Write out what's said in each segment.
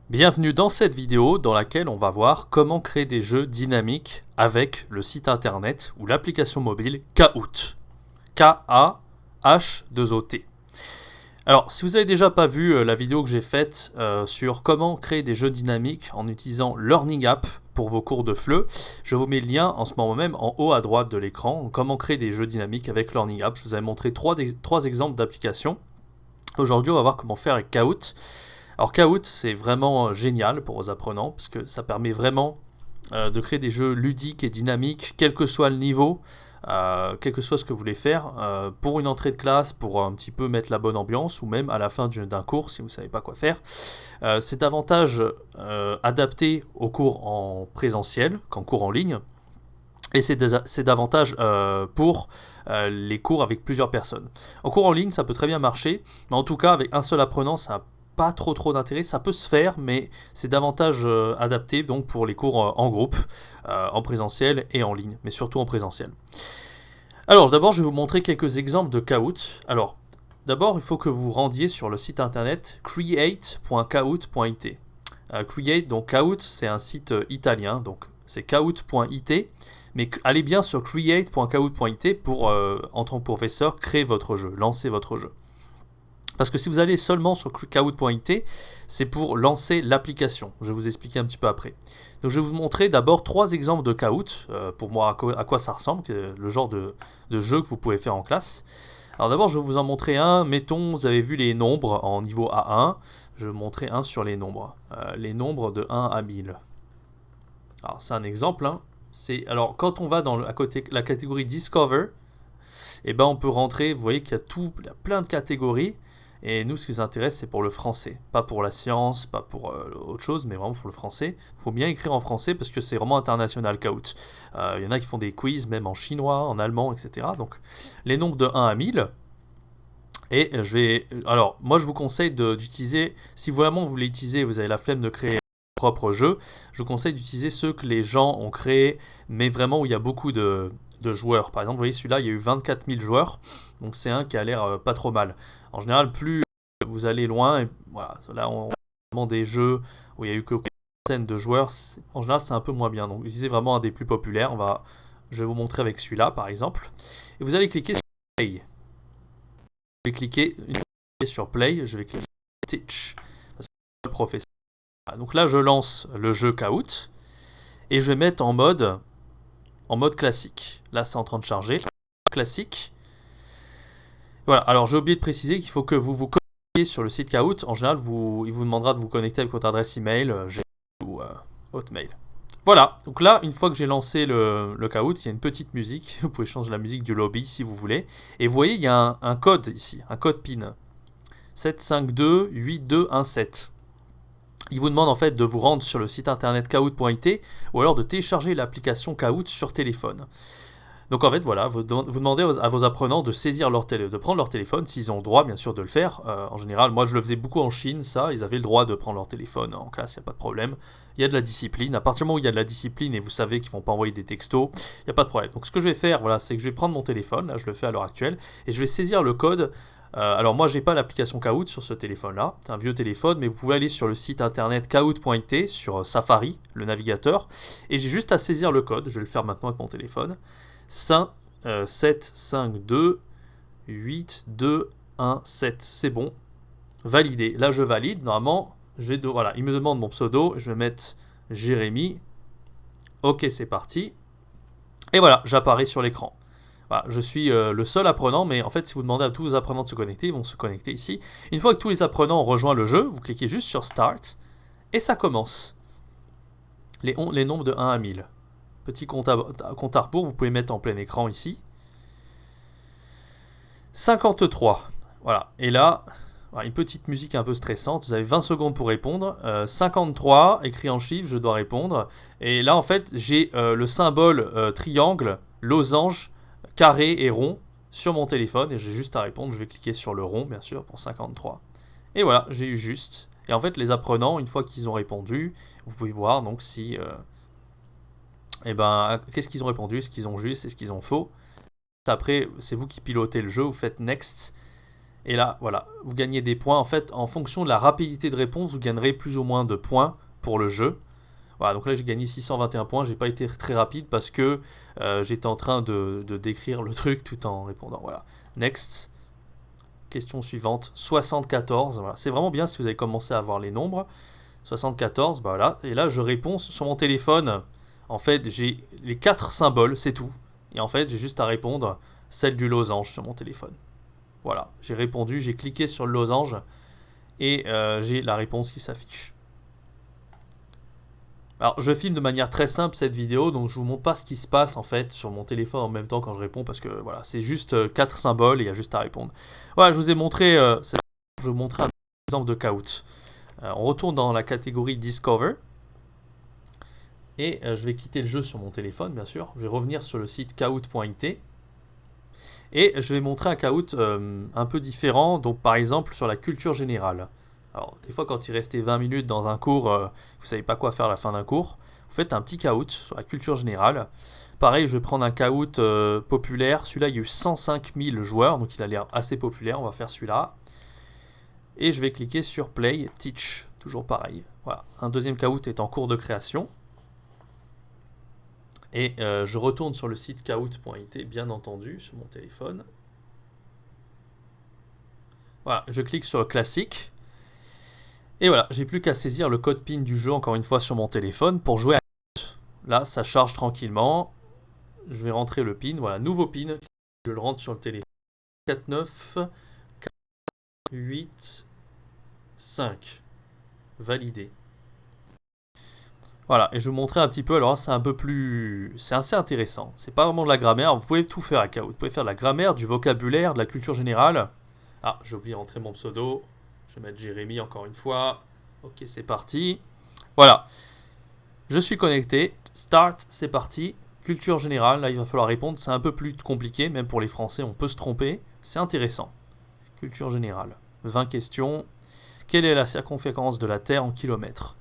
Bienvenue dans cette vidéo dans laquelle on va voir comment créer des jeux dynamiques avec le site internet ou l'application mobile Kahoot. K-A-H-2-O-T. Alors, si vous n'avez déjà pas vu la vidéo que j'ai faite sur comment créer des jeux dynamiques en utilisant Learning App pour vos cours de FLE, je vous mets le lien en ce moment même en haut à droite de l'écran. Comment créer des jeux dynamiques avec Learning App. Je vous avais montré trois exemples d'applications. Aujourd'hui, on va voir comment faire avec Kahoot. Alors Kahoot, c'est vraiment génial pour vos apprenants parce que ça permet vraiment de créer des jeux ludiques et dynamiques, quel que soit le niveau, quel que soit ce que vous voulez faire, pour une entrée de classe, pour un petit peu mettre la bonne ambiance, ou même à la fin d'un cours si vous ne savez pas quoi faire. C'est davantage adapté aux cours en présentiel qu'en cours en ligne. Et c'est davantage pour les cours avec plusieurs personnes. En cours en ligne, ça peut très bien marcher, mais en tout cas, avec un seul apprenant, ça n'a pas trop d'intérêt. Ça peut se faire, mais c'est davantage adapté donc pour les cours en groupe, en présentiel et en ligne, mais surtout en présentiel. Alors, d'abord, je vais vous montrer quelques exemples de Kahoot. Alors, d'abord, il faut que vous rendiez sur le site internet create.kahoot.it. Create, donc Kahoot, c'est un site italien, donc c'est kahoot.it. Mais allez bien sur create.kahoot.it pour, en tant que professeur, créer votre jeu, lancer votre jeu. Parce que si vous allez seulement sur kahoot.it, c'est pour lancer l'application. Je vais vous expliquer un petit peu après. Donc je vais vous montrer d'abord trois exemples de Kahoot, pour voir à quoi ça ressemble, le genre de jeu que vous pouvez faire en classe. Alors d'abord, je vais vous en montrer un. Mettons, vous avez vu les nombres en niveau A1. Je vais vous montrer un sur les nombres. Les nombres de 1 à 1000. Alors c'est un exemple, hein. Alors, quand on va dans la catégorie Discover, on peut rentrer, vous voyez qu'il y a plein de catégories, et nous, ce qui nous intéresse, c'est pour le français. Pas pour la science, pas pour autre chose, mais vraiment pour le français. Il faut bien écrire en français, parce que c'est vraiment international, Kahoot. Il y en a qui font des quiz, même en chinois, en allemand, etc. Donc, les nombres de 1 à 1000, alors, moi, je vous conseille d'utiliser, si vraiment vous voulez utiliser, vous avez la flemme de créer propre jeu, je vous conseille d'utiliser ceux que les gens ont créés, mais vraiment où il y a beaucoup de joueurs. Par exemple, vous voyez celui-là, il y a eu 24 000 joueurs, donc c'est un qui a l'air pas trop mal. En général, plus vous allez loin, et voilà, là on a vraiment des jeux où il y a eu que une centaine de joueurs, en général c'est un peu moins bien. Donc utilisez vraiment un des plus populaires. Je vais vous montrer avec celui-là par exemple. Et vous allez cliquer sur Play. Une fois que vous cliquez sur Play, je vais cliquer sur Teach. Parce que c'est le professeur. Donc là, je lance le jeu Kahoot et je vais mettre en mode classique. Là, c'est en train de charger. Classique. Voilà. Alors, j'ai oublié de préciser qu'il faut que vous vous connectiez sur le site Kahoot. En général, il vous demandera de vous connecter avec votre adresse email, Gmail ou Hotmail. Voilà. Donc là, une fois que j'ai lancé le Kahoot, il y a une petite musique. Vous pouvez changer la musique du lobby si vous voulez. Et vous voyez, il y a un code ici, un code PIN. 7528217. Il vous demande en fait de vous rendre sur le site internet kahoot.it ou alors de télécharger l'application Kahoot sur téléphone. Donc en fait voilà, vous demandez à vos apprenants de saisir de prendre leur téléphone s'ils ont le droit bien sûr de le faire. En général, moi je le faisais beaucoup en Chine, ça, ils avaient le droit de prendre leur téléphone en classe, il n'y a pas de problème. Il y a de la discipline, à partir du moment où il y a de la discipline et vous savez qu'ils ne vont pas envoyer des textos, il n'y a pas de problème. Donc ce que je vais faire, voilà, c'est que je vais prendre mon téléphone, là je le fais à l'heure actuelle, et je vais saisir le code. Alors moi j'ai pas l'application Kahoot sur ce téléphone là, c'est un vieux téléphone, mais vous pouvez aller sur le site internet kahoot.it sur Safari, le navigateur, et j'ai juste à saisir le code, je vais le faire maintenant avec mon téléphone, 7528217, c'est bon, validé, là je valide, normalement, voilà, il me demande mon pseudo, je vais mettre Jérémy, ok c'est parti, et voilà, j'apparais sur l'écran. Voilà, je suis le seul apprenant, mais en fait, si vous demandez à tous vos apprenants de se connecter, ils vont se connecter ici. Une fois que tous les apprenants ont rejoint le jeu, vous cliquez juste sur Start, et ça commence. Les nombres de 1 à 1000. Petit compte à rebours, vous pouvez mettre en plein écran ici. 53. Voilà, et là, une petite musique un peu stressante, vous avez 20 secondes pour répondre. 53, écrit en chiffres, je dois répondre. Et là, en fait, j'ai le symbole triangle, losange, carré et rond sur mon téléphone et j'ai juste à répondre. Je vais cliquer sur le rond bien sûr pour 53 et voilà, j'ai eu juste. Et en fait les apprenants, une fois qu'ils ont répondu, vous pouvez voir donc si qu'est-ce qu'ils ont répondu, est-ce qu'ils ont juste, est-ce qu'ils ont faux. Après c'est vous qui pilotez le jeu, vous faites next Et là, voilà, vous gagnez des points. En fait, en fonction de la rapidité de réponse, vous gagnerez plus ou moins de points pour le jeu. Voilà, donc là j'ai gagné 621 points, j'ai pas été très rapide parce que j'étais en train de décrire le truc tout en répondant. Voilà. Next. Question suivante. 74. Voilà. C'est vraiment bien si vous avez commencé à voir les nombres. 74, bah voilà. Et là je réponds sur mon téléphone. En fait, j'ai les 4 symboles, c'est tout. Et en fait, j'ai juste à répondre celle du losange sur mon téléphone. Voilà, j'ai répondu, j'ai cliqué sur le losange et j'ai la réponse qui s'affiche. Alors, je filme de manière très simple cette vidéo, donc je vous montre pas ce qui se passe en fait sur mon téléphone en même temps quand je réponds parce que voilà, c'est juste 4 symboles et il y a juste à répondre. Voilà, je vous ai montré, je vais vous montrer un exemple de Kahoot. On retourne dans la catégorie Discover et je vais quitter le jeu sur mon téléphone, bien sûr. Je vais revenir sur le site kahoot.it et je vais montrer un Kahoot un peu différent, donc par exemple sur la culture générale. Alors, des fois, quand il restait 20 minutes dans un cours, vous ne savez pas quoi faire à la fin d'un cours, vous faites un petit Kahoot sur la culture générale. Pareil, je vais prendre un Kahoot populaire. Celui-là, il y a eu 105 000 joueurs, donc il a l'air assez populaire. On va faire celui-là. Et je vais cliquer sur Play, Teach. Toujours pareil. Voilà. Un deuxième Kahoot est en cours de création. Et je retourne sur le site kahoot.it, bien entendu, sur mon téléphone. Voilà, je clique sur Classique. Et voilà, j'ai plus qu'à saisir le code PIN du jeu encore une fois sur mon téléphone pour jouer à Kahoot. Là, ça charge tranquillement. Je vais rentrer le PIN. Voilà, nouveau PIN. Je le rentre sur le téléphone. 49 8 5. Validé. Voilà, et je vais vous montrer un petit peu. Alors là, c'est un peu plus... C'est assez intéressant. C'est pas vraiment de la grammaire. Vous pouvez tout faire à Kahoot. Vous pouvez faire de la grammaire, du vocabulaire, de la culture générale. Ah, j'ai oublié de rentrer mon pseudo. Je vais mettre Jérémy encore une fois. Ok, c'est parti. Voilà. Je suis connecté. Start, c'est parti. Culture générale, là il va falloir répondre. C'est un peu plus compliqué, même pour les Français, on peut se tromper. C'est intéressant. Culture générale. 20 questions. Quelle est la circonférence de la Terre en kilomètres?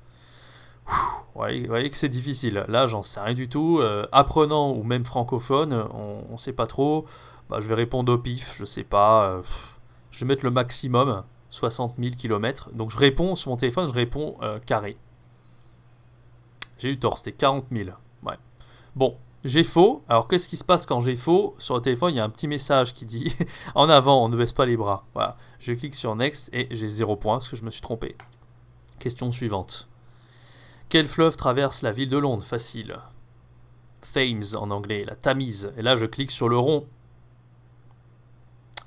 Vous voyez que c'est difficile. Là, j'en sais rien du tout. Apprenant ou même francophone, on ne sait pas trop. Bah, je vais répondre au pif, je sais pas. Je vais mettre le maximum. 60 000 km. Donc je réponds sur mon téléphone, je réponds carré. J'ai eu tort, c'était 40 000. Ouais. Bon, j'ai faux. Alors qu'est-ce qui se passe quand j'ai faux? Sur le téléphone, il y a un petit message qui dit en avant, on ne baisse pas les bras. Voilà. Je clique sur Next et j'ai 0 point parce que je me suis trompé. Question suivante. Quel fleuve traverse la ville de Londres? Facile. Thames en anglais, la Tamise. Et là, je clique sur le rond.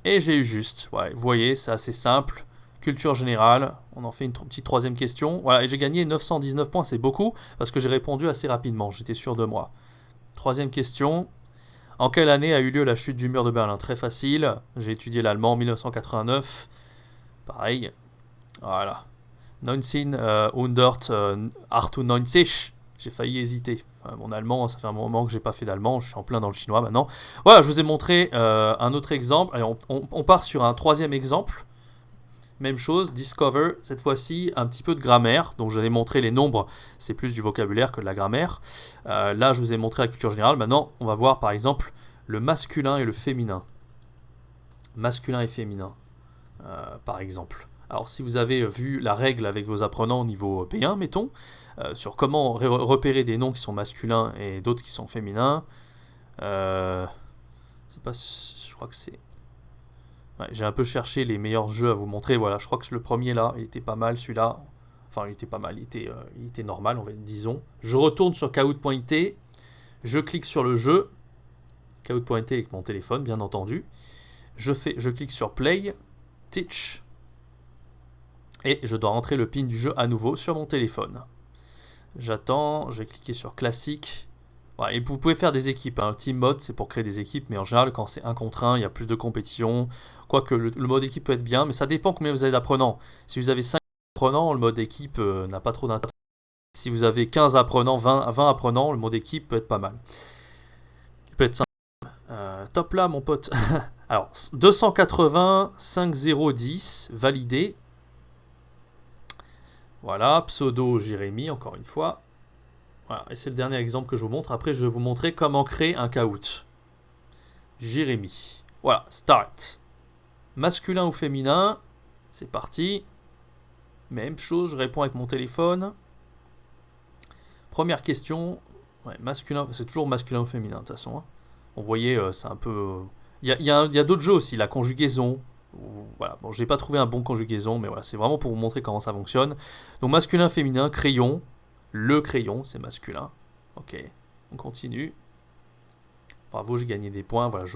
Et j'ai eu juste. Ouais, vous voyez, c'est assez simple. Culture générale, on en fait une petite troisième question. Voilà, et j'ai gagné 919 points, c'est beaucoup, parce que j'ai répondu assez rapidement, j'étais sûr de moi. Troisième question. En quelle année a eu lieu la chute du mur de Berlin? Très facile, j'ai étudié l'allemand en 1989. Pareil. Voilà. 1998. J'ai failli hésiter. Mon allemand, ça fait un moment que j'ai pas fait d'allemand, je suis en plein dans le chinois maintenant. Voilà, je vous ai montré un autre exemple. Allez, on part sur un troisième exemple. Même chose, Discover, cette fois-ci, un petit peu de grammaire. Donc, je vous ai montré les nombres, c'est plus du vocabulaire que de la grammaire. Là, je vous ai montré la culture générale. Maintenant, on va voir, par exemple, le masculin et le féminin. Masculin et féminin, par exemple. Alors, si vous avez vu la règle avec vos apprenants au niveau B1, mettons, sur comment repérer des noms qui sont masculins et d'autres qui sont féminins, c'est pas... Je crois que c'est... Ouais, j'ai un peu cherché les meilleurs jeux à vous montrer. Voilà, je crois que le premier là, il était pas mal celui-là. Enfin, il était pas mal, il était normal, on va dire, disons. Je retourne sur kahoot.it, je clique sur le jeu, kahoot.it avec mon téléphone, bien entendu. Je clique sur Play, Teach, et je dois rentrer le PIN du jeu à nouveau sur mon téléphone. J'attends, je vais cliquer sur Classique. Ouais, et vous pouvez faire des équipes. Team mode, c'est pour créer des équipes, mais en général, quand c'est 1 contre 1, il y a plus de compétition. Quoique le mode équipe peut être bien, mais ça dépend combien vous avez d'apprenants. Si vous avez 5 apprenants, le mode équipe n'a pas trop d'intérêt. Si vous avez 15 apprenants, 20 apprenants, le mode équipe peut être pas mal. Il peut être simple. Top là, mon pote. Alors, 280, 5010, validé. Voilà, pseudo Jérémy, encore une fois. Voilà, et c'est le dernier exemple que je vous montre. Après, je vais vous montrer comment créer un Kahoot. Jérémy. Voilà, start. masculin ou féminin. C'est parti. Même chose, je réponds avec mon téléphone. Première question. Ouais, masculin, c'est toujours masculin ou féminin de toute façon. Hein. Vous voyez, c'est un peu... Il y a d'autres jeux aussi, la conjugaison. Voilà, bon, j'ai pas trouvé un bon conjugaison, mais voilà, c'est vraiment pour vous montrer comment ça fonctionne. Donc masculin, féminin, crayon. Le crayon, c'est masculin. Ok, on continue. Bravo, j'ai gagné des points. Voilà,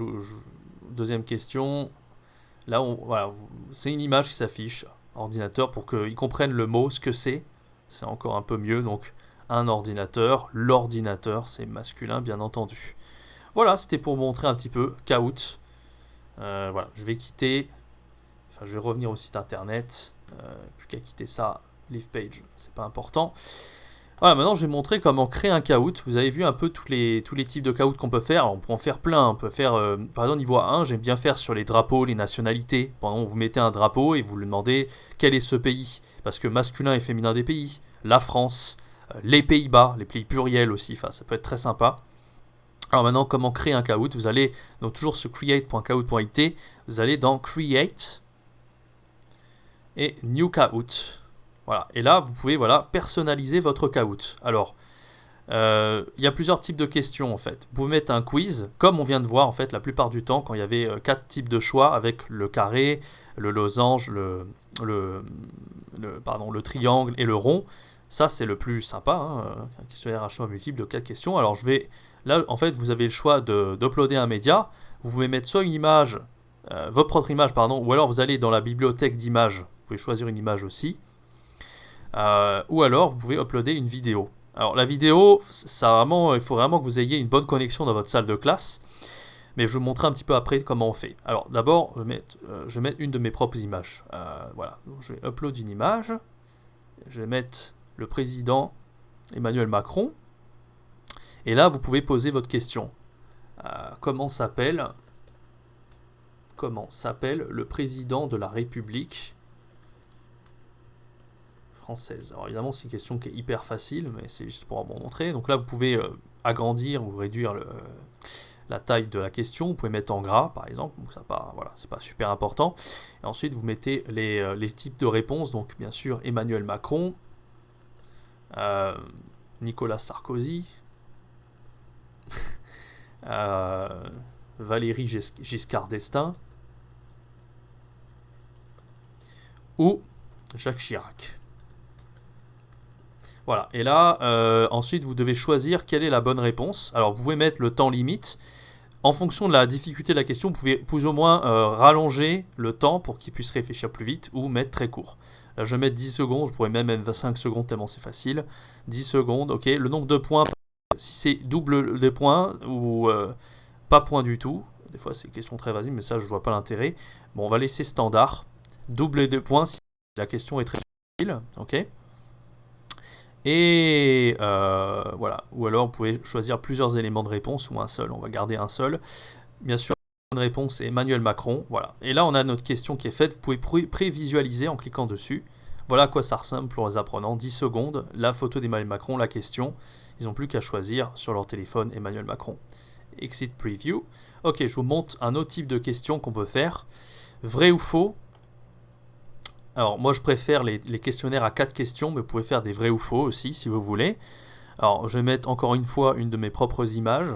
deuxième question. Là, voilà, c'est une image qui s'affiche. Ordinateur, pour qu'ils comprennent le mot, ce que c'est. C'est encore un peu mieux, donc... Un ordinateur, l'ordinateur, c'est masculin, bien entendu. Voilà, c'était pour vous montrer un petit peu Kahoot. Voilà, je vais quitter. Enfin, je vais revenir au site internet. Plus qu'à quitter ça, leave page, c'est pas important. Voilà, maintenant je vais montrer comment créer un Kahoot. Vous avez vu un peu tous les types de Kahoot qu'on peut faire. Alors, on peut en faire plein. On peut faire, par exemple, niveau 1, j'aime bien faire sur les drapeaux, les nationalités. Pendant vous mettez un drapeau et vous lui demandez quel est ce pays. Parce que masculin et féminin des pays. La France. Les Pays-Bas, les pays pluriels aussi, enfin, ça peut être très sympa. Alors maintenant, comment créer un Kahoot? Vous allez donc toujours sur create.kahoot.it, vous allez dans Create et New Kahoot. Voilà. Et là, vous pouvez personnaliser votre Kahoot. Alors, il y a plusieurs types de questions en fait. Vous pouvez mettre un quiz, comme on vient de voir en fait la plupart du temps quand il y avait 4 types de choix avec le carré, le losange, le triangle et le rond. Ça, c'est le plus sympa, hein, un questionnaire à choix multiple de 4 questions. Alors, là, en fait, vous avez le choix d'uploader un média. Vous pouvez mettre soit une image, votre propre image, pardon, ou alors vous allez dans la bibliothèque d'images. Vous pouvez choisir une image aussi. Ou alors, vous pouvez uploader une vidéo. Alors, la vidéo, il faut vraiment que vous ayez une bonne connexion dans votre salle de classe. Mais je vais vous montrer un petit peu après comment on fait. Alors, d'abord, je vais mettre une de mes propres images. Voilà, donc, je vais upload une image. Je vais mettre... le président Emmanuel Macron. Et là, vous pouvez poser votre question. Comment s'appelle le président de la République française? Alors évidemment, c'est une question qui est hyper facile, mais c'est juste pour vous montrer. Donc là, vous pouvez agrandir ou réduire la taille de la question. Vous pouvez mettre en gras, par exemple. Donc ça, c'est pas super important. Et ensuite, vous mettez les types de réponses. Donc bien sûr, Emmanuel Macron. Nicolas Sarkozy, Valéry Giscard d'Estaing ou Jacques Chirac. Voilà, et là, ensuite, vous devez choisir quelle est la bonne réponse. Alors, vous pouvez mettre le temps limite. En fonction de la difficulté de la question, vous pouvez plus ou moins rallonger le temps pour qu'il puisse réfléchir plus vite ou mettre très court. Là, je vais mettre 10 secondes, je pourrais même mettre 25 secondes tellement c'est facile. 10 secondes, ok. Le nombre de points, si c'est double de points ou pas point du tout, des fois c'est une question très basique, mais ça je vois pas l'intérêt. Bon, on va laisser standard. Double de points si la question est très facile, ok. Et voilà. Ou alors vous pouvez choisir plusieurs éléments de réponse ou un seul. On va garder un seul. Bien sûr, la bonne réponse est Emmanuel Macron. Voilà. Et là, on a notre question qui est faite. Vous pouvez prévisualiser en cliquant dessus. Voilà à quoi ça ressemble pour les apprenants. 10 secondes, la photo d'Emmanuel Macron, la question. Ils n'ont plus qu'à choisir sur leur téléphone Emmanuel Macron. Exit Preview. Ok, je vous montre un autre type de question qu'on peut faire. Vrai ou faux? Alors, moi, je préfère les questionnaires à 4 questions, mais vous pouvez faire des vrais ou faux aussi, si vous voulez. Alors, je vais mettre encore une fois une de mes propres images.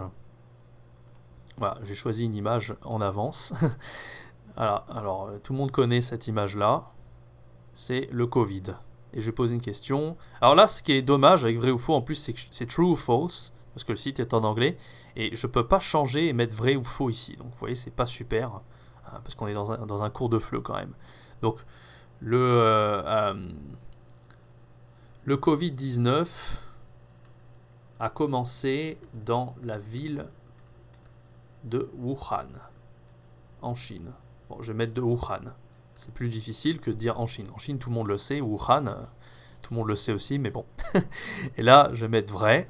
Voilà, j'ai choisi une image en avance. Voilà, alors, tout le monde connaît cette image-là. C'est le Covid. Et je vais poser une question. Alors là, ce qui est dommage avec vrai ou faux, en plus, c'est que c'est true ou false, parce que le site est en anglais, et je ne peux pas changer et mettre vrai ou faux ici. Donc, vous voyez, c'est pas super, hein, parce qu'on est dans un cours de FLE quand même. Donc, le Covid-19 a commencé dans la ville de Wuhan, en Chine. Bon, je vais mettre de Wuhan. C'est plus difficile que de dire en Chine. En Chine, tout le monde le sait. Wuhan, tout le monde le sait aussi, mais bon. Et là, je vais mettre vrai.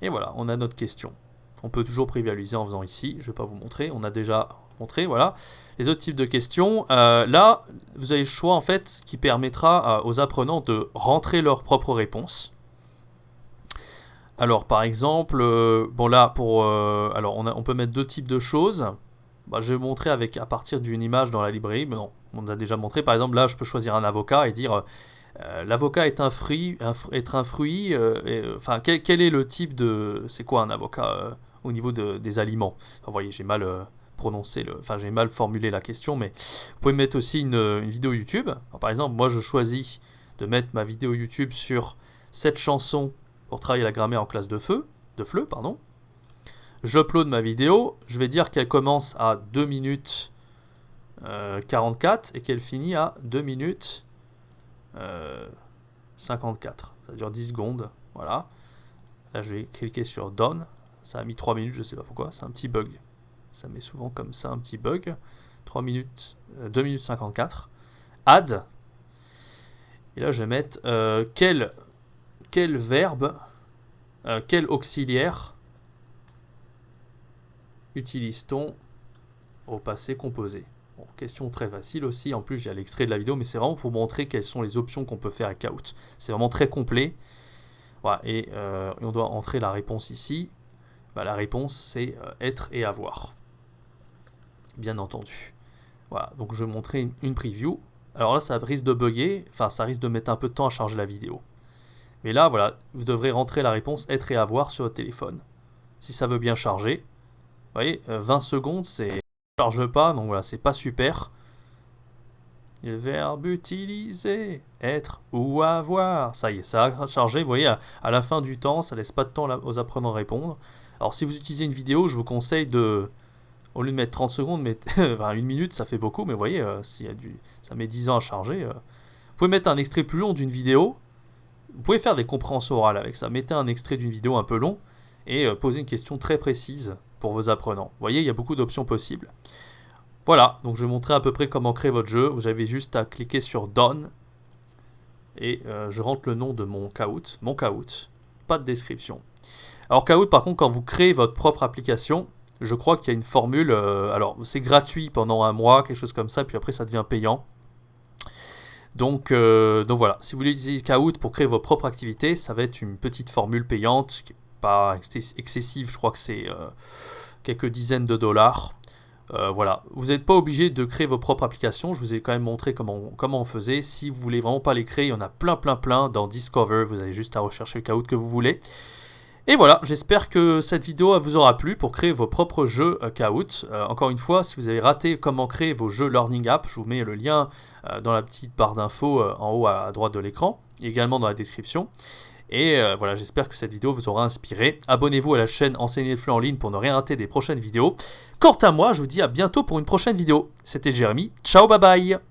Et voilà, on a notre question. On peut toujours prévisualiser en faisant ici. Je ne vais pas vous montrer. On a déjà montré, voilà. Les autres types de questions. Là, vous avez le choix, en fait, qui permettra aux apprenants de rentrer leurs propres réponses. Alors, par exemple, bon là, alors on peut mettre deux types de choses. je vais montrer à partir d'une image dans la librairie. Mais non, on a déjà montré. Par exemple, là, je peux choisir un avocat et dire l'avocat est un fruit. Enfin, quel est le type de... C'est quoi un avocat au niveau des aliments? Enfin, vous voyez, j'ai mal prononcé, j'ai mal formulé la question, mais vous pouvez mettre aussi une vidéo YouTube. Alors, par exemple, moi, je choisis de mettre ma vidéo YouTube sur cette chanson pour travailler la grammaire en classe de FLE, pardon. J'upload ma vidéo, je vais dire qu'elle commence à 2 minutes 44 et qu'elle finit à 2 minutes 54. Ça dure 10 secondes, voilà. Là, je vais cliquer sur Done. Ça a mis 3 minutes, je sais pas pourquoi, c'est un petit bug. Ça met souvent comme ça un petit bug. 2 minutes 54. Add. Et là, je vais mettre quel verbe, quel auxiliaire utilise-t-on au passé composé? Bon, question très facile aussi. En plus, j'ai l'extrait de la vidéo, mais c'est vraiment pour montrer quelles sont les options qu'on peut faire avec Kahoot. C'est vraiment très complet. Voilà, et on doit entrer la réponse ici. La réponse, c'est être et avoir. Bien entendu. Voilà, donc je vais montrer une preview. Alors là, ça risque de bugger. Enfin, ça risque de mettre un peu de temps à charger la vidéo. Mais là, voilà, vous devrez rentrer la réponse être et avoir sur votre téléphone. Si ça veut bien charger. Vous voyez, 20 secondes, c'est... Ça ne charge pas, donc voilà, c'est pas super. Le verbe utiliser, être ou avoir. Ça y est, ça a chargé. Vous voyez, à la fin du temps, ça laisse pas de temps aux apprenants à répondre. Alors si vous utilisez une vidéo, je vous conseille de... Au lieu de mettre 30 secondes, enfin, 1 minute, ça fait beaucoup, mais vous voyez, ça met 10 ans à charger. Vous pouvez mettre un extrait plus long d'une vidéo. Vous pouvez faire des compréhensions orales avec ça. Mettez un extrait d'une vidéo un peu long et posez une question très précise pour vos apprenants. Vous voyez, il y a beaucoup d'options possibles. Voilà, donc je vais montrer à peu près comment créer votre jeu. Vous avez juste à cliquer sur Done. Et je rentre le nom de mon Kahoot. Mon Kahoot. Pas de description. Alors Kahoot, par contre, quand vous créez votre propre application, je crois qu'il y a une formule. Alors, c'est gratuit pendant 1 mois, quelque chose comme ça, puis après ça devient payant. Donc voilà, si vous voulez utiliser Kahoot pour créer vos propres activités, ça va être une petite formule payante, qui n'est pas excessive, je crois que c'est quelques dizaines de dollars. Voilà, vous n'êtes pas obligé de créer vos propres applications, je vous ai quand même montré comment on faisait. Si vous voulez vraiment pas les créer, il y en a plein dans Discover, vous avez juste à rechercher le Kahoot que vous voulez. Et voilà, j'espère que cette vidéo vous aura plu pour créer vos propres jeux Kahoot. Encore une fois, si vous avez raté comment créer vos jeux Learning App, je vous mets le lien dans la petite barre d'infos en haut à droite de l'écran, et également dans la description. Et voilà, j'espère que cette vidéo vous aura inspiré. Abonnez-vous à la chaîne Enseigner le FLE en ligne pour ne rien rater des prochaines vidéos. Quant à moi, je vous dis à bientôt pour une prochaine vidéo. C'était Jérémy, ciao, bye bye.